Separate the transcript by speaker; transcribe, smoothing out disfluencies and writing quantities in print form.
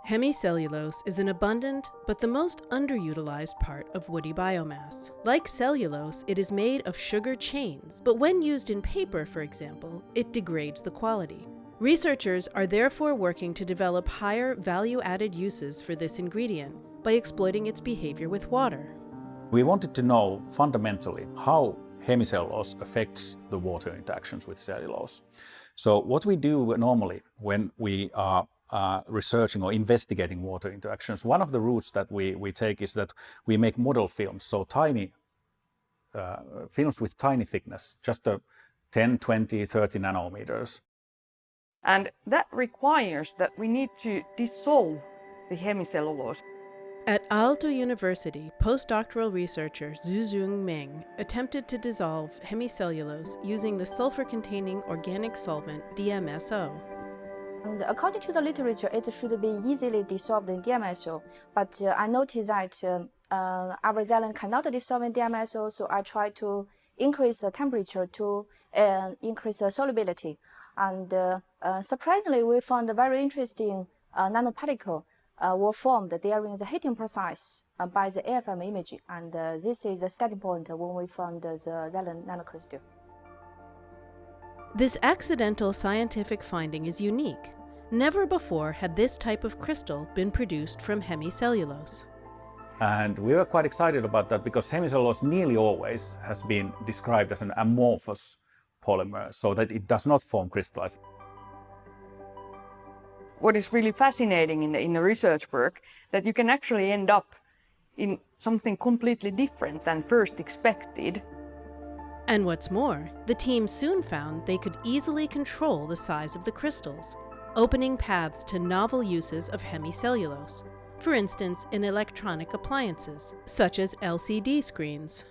Speaker 1: Hemicellulose is an abundant but the most underutilized part of woody biomass. Like cellulose, it is made of sugar chains, but when used in paper, for example, it degrades the quality. Researchers are therefore working to develop higher value-added uses for this ingredient by exploiting its behavior with water.
Speaker 2: We wanted to know fundamentally how hemicellulose affects the water interactions with cellulose. So what we do normally when we are researching or investigating water interactions, one of the routes that we take is that we make model films, so tiny films with tiny thickness, just 10, 20, 30 nanometers.
Speaker 3: And that requires that we need to dissolve the hemicellulose.
Speaker 1: At Aalto University, postdoctoral researcher Zhuzhong Meng attempted to dissolve hemicellulose using the sulfur-containing organic solvent DMSO.
Speaker 4: And according to the literature, it should be easily dissolved in DMSO, but I noticed that our xylene cannot dissolve in DMSO, so I tried to increase the temperature to increase the solubility. And surprisingly, we found a very interesting nanoparticle were formed during the heating process by the AFM imaging, and this is the starting point when we found the xylene nanocrystal.
Speaker 1: This accidental scientific finding is unique. Never before had this type of crystal been produced from hemicellulose.
Speaker 2: And we were quite excited about that because hemicellulose nearly always has been described as an amorphous polymer, so that it does not form crystals.
Speaker 3: What is really fascinating in the research work, that you can actually end up in something completely different than first expected.
Speaker 1: And what's more, the team soon found they could easily control the size of the crystals, opening paths to novel uses of hemicellulose, for instance in electronic appliances, such as LCD screens.